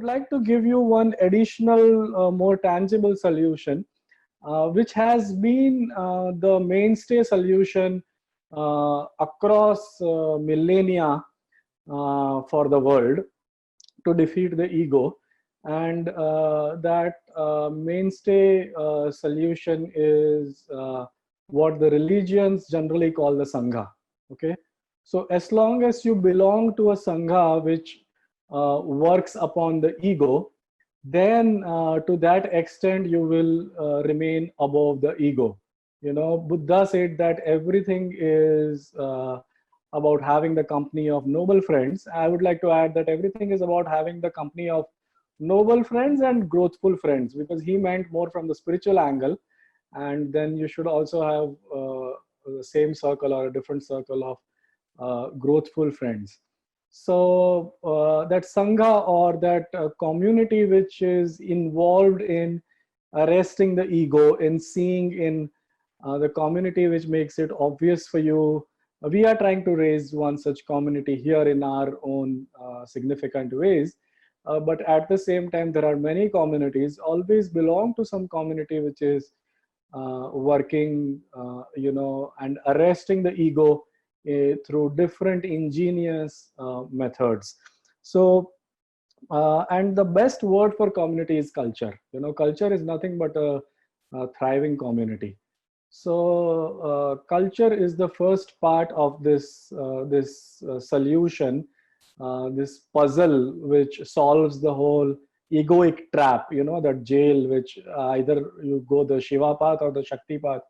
would like to give you one additional, more tangible solution, which has been the mainstay solution across millennia for the world to defeat the ego. And that mainstay solution is what the religions generally call the Sangha. Okay, so as long as you belong to a Sangha which works upon the ego, then to that extent you will remain above the ego. You know, Buddha said that everything is about having the company of noble friends. I would like to add that everything is about having the company of noble friends and growthful friends, because he meant more from the spiritual angle. And then you should also have the same circle or a different circle of growthful friends. So that Sangha, or that community which is involved in arresting the ego, in seeing in the community which makes it obvious for you. We are trying to raise one such community here in our own significant ways. But at the same time, there are many communities, always belong to some community which is working, and arresting the ego through different ingenious methods. So, and the best word for community is culture. You know, culture is nothing but a thriving community. So culture is the first part of this solution, this puzzle which solves the whole egoic trap. You know, that jail which either you go the Shiva path or the Shakti path.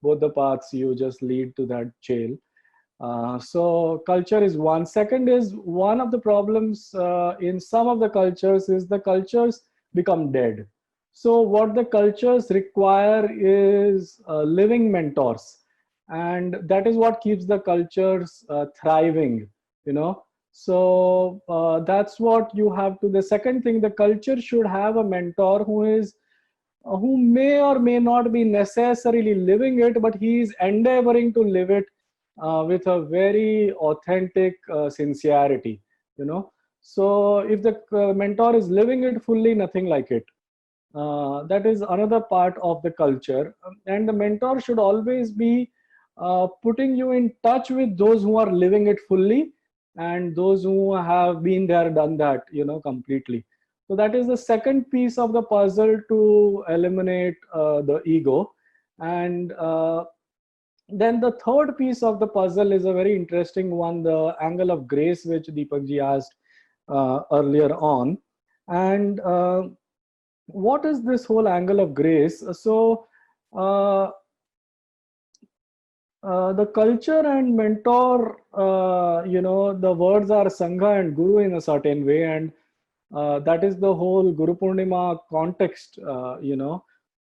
Both the paths you just lead to that jail. So culture is one. Second is, one of the problems in some of the cultures is the cultures become dead. So what the cultures require is living mentors, and that is what keeps the cultures thriving, you know. So that's what you have to. The second thing, the culture should have a mentor who may or may not be necessarily living it, but he is endeavoring to live it with a very authentic sincerity, you know. So if the mentor is living it fully, nothing like it. That is another part of the culture. And the mentor should always be putting you in touch with those who are living it fully, and those who have been there, done that, you know, completely. So that is the second piece of the puzzle to eliminate the ego. And then the third piece of the puzzle is a very interesting one, the angle of grace, which Deepak ji asked earlier on. And what is this whole angle of grace? So the culture and mentor, the words are Sangha and Guru in a certain way, and that is the whole Guru Purnima context,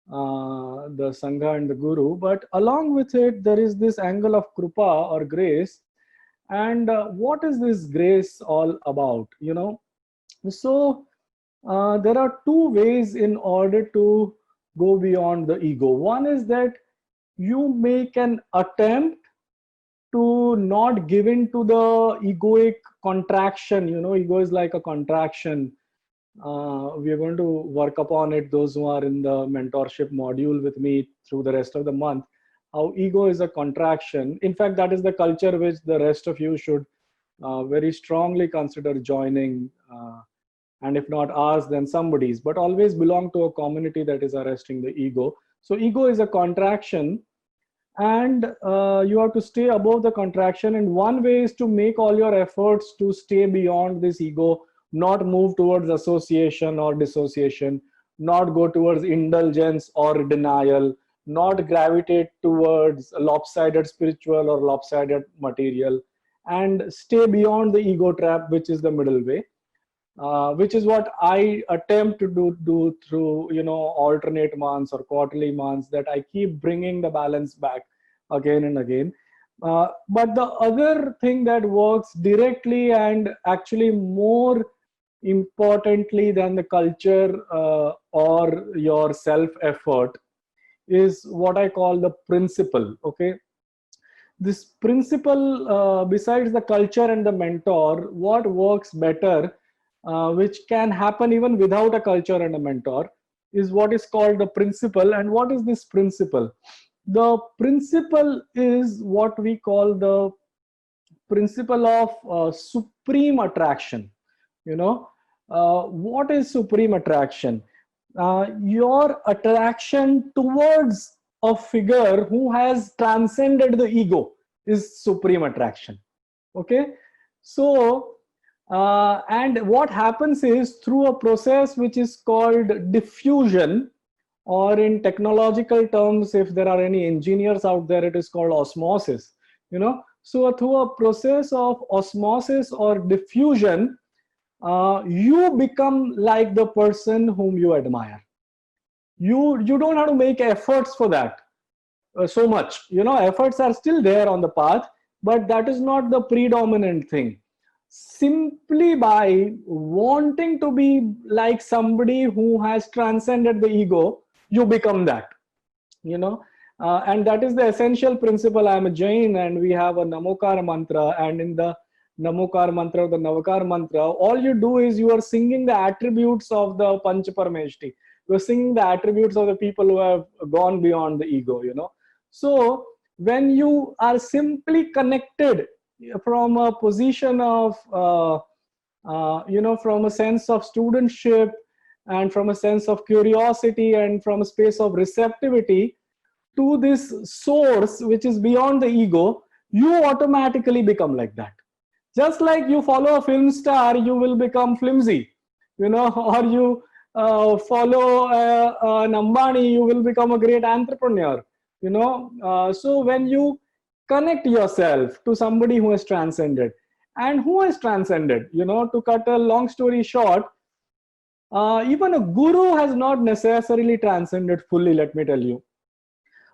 the Sangha and the Guru. But along with it, there is this angle of Krupa or grace. And what is this grace all about, you know? So there are two ways in order to go beyond the ego. One is that you make an attempt to not give in to the egoic contraction. You know, ego is like a contraction. We are going to work upon it, those who are in the mentorship module with me through the rest of the month, how ego is a contraction. In fact, that is the culture which the rest of you should very strongly consider joining. And if not ours, then somebody's, but always belong to a community that is arresting the ego. So ego is a contraction, and you have to stay above the contraction. And one way is to make all your efforts to stay beyond this ego, not move towards association or dissociation, not go towards indulgence or denial, not gravitate towards lopsided spiritual or lopsided material, and stay beyond the ego trap, which is the middle way. Which is what I attempt to do through, you know, alternate months or quarterly months, that I keep bringing the balance back again and again. But the other thing that works directly and actually more importantly than the culture or your self-effort is what I call the principle. Okay, this principle, besides the culture and the mentor, what works better which can happen even without a culture and a mentor, is what is called the principle. And what is this principle? The principle is what we call the principle of supreme attraction. What is supreme attraction? Your attraction towards a figure who has transcended the ego is supreme attraction. Okay, so and what happens is, through a process which is called diffusion, or in technological terms, if there are any engineers out there, it is called osmosis. So through a process of osmosis or diffusion, you become like the person whom you admire. You don't have to make efforts for that so much. Efforts are still there on the path, but that is not the predominant thing. Simply by wanting to be like somebody who has transcended the ego, you become that. And that is the essential principle. I am a Jain, and we have a Namokar mantra, and in the Namokar mantra, the Navakar mantra, all you do is you are singing the attributes of the Panchaparameshti. You are singing the attributes of the people who have gone beyond the ego. So when you are simply connected from a position of from a sense of studentship, and from a sense of curiosity, and from a space of receptivity to this source which is beyond the ego, you automatically become like that. Just like you follow a film star, you will become flimsy, or you follow an Ambani, you will become a great entrepreneur. So when you connect yourself to somebody who has transcended, and who has transcended, to cut a long story short, even a guru has not necessarily transcended fully, let me tell you.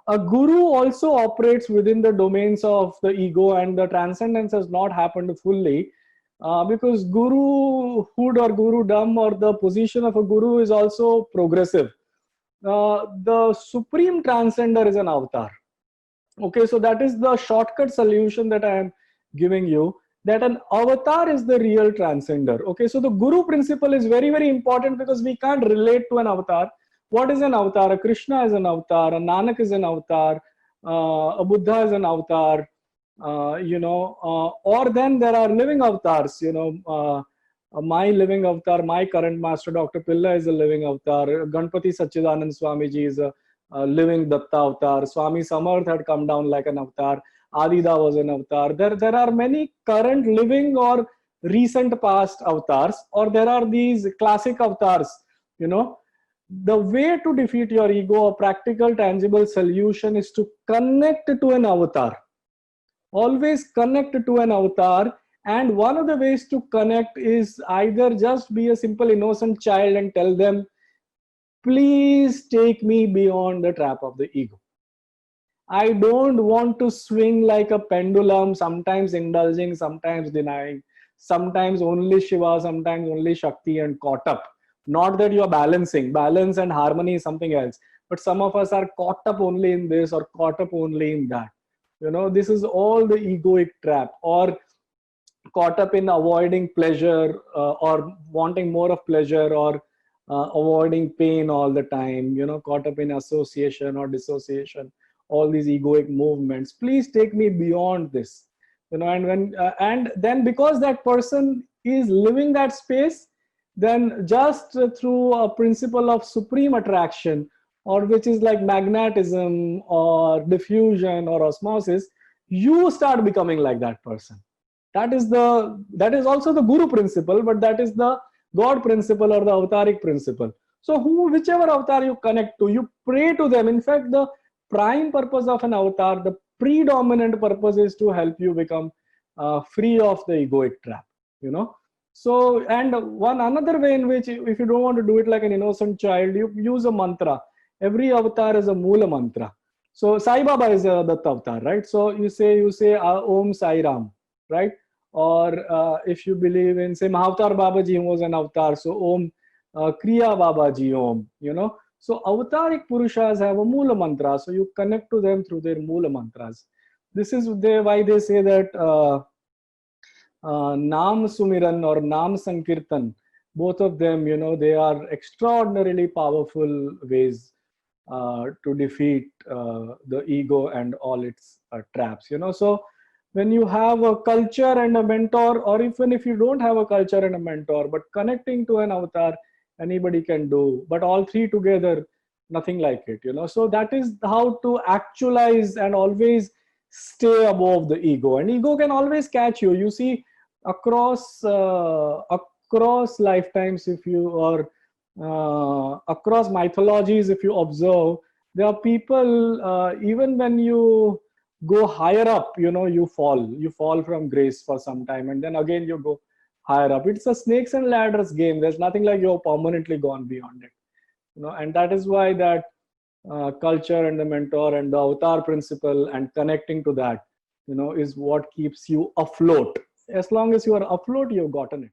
A guru also operates within the domains of the ego, and the transcendence has not happened fully, because guruhood or gurudom, or the position of a guru, is also progressive. The supreme transcender is an avatar. Okay, so that is the shortcut solution that I am giving you, that an avatar is the real transcender. Okay, so the guru principle is very, very important, because we can't relate to an avatar. What is an avatar? A Krishna is an avatar, a Nanak is an avatar, a Buddha is an avatar, or then there are living avatars. My living avatar, my current master, Dr. Pilla, is a living avatar. Ganpati Sachidanand Swamiji is a living Datta avatar. Swami Samarth had come down like an avatar. Adida was an avatar. There are many current living or recent past avatars, or there are these classic avatars. The way to defeat your ego, a practical, tangible solution, is to connect to an avatar. Always connect to an avatar. And one of the ways to connect is either just be a simple innocent child and tell them, please take me beyond the trap of the ego. I don't want to swing like a pendulum, sometimes indulging, sometimes denying, sometimes only Shiva, sometimes only Shakti, and caught up. Not that you are balancing. Balance and harmony is something else. But some of us are caught up only in this, or caught up only in that. This is all the egoic trap, or caught up in avoiding pleasure, or wanting more of pleasure, or avoiding pain all the time, caught up in association or dissociation, all these egoic movements. Please take me beyond this. And then because that person is living that space, then just through a principle of supreme attraction, or which is like magnetism or diffusion or osmosis, you start becoming like that person. That is also the guru principle, but that is the God principle, or the avataric principle. So whichever avatar you connect to, you pray to them. In fact, the prime purpose of an avatar, the predominant purpose, is to help you become free of the egoic trap. So, and another way in which, if you don't want to do it like an innocent child, you use a mantra. Every avatar is a Moola mantra. So Sai Baba is a Datta avatar, right? So you say Om Sai Ram, right? Or if you believe in, say, Mahavatar Babaji, who was an avatar, so Om Kriya Babaji Om, So avataric Purushas have a Moola mantra, so you connect to them through their Moola mantras. This is why they say that Naam Sumiran or Naam Sankirtan both of them, they are extraordinarily powerful ways to defeat the ego and all its traps. So when you have a culture and a mentor, or even if you don't have a culture and a mentor, but connecting to an avatar, anybody can do. But all three together, nothing like it. So that is how to actualize and always stay above the ego. And ego can always catch you. You see, across lifetimes, if you, or across mythologies, if you observe, there are people, even when you go higher up, you fall from grace for some time, and then again you go higher up. It's a snakes and ladders game. There's nothing like you're permanently gone beyond it. And that is why that culture and the mentor and the avatar principle and connecting to that, is what keeps you afloat. As long as you are afloat, you've gotten it.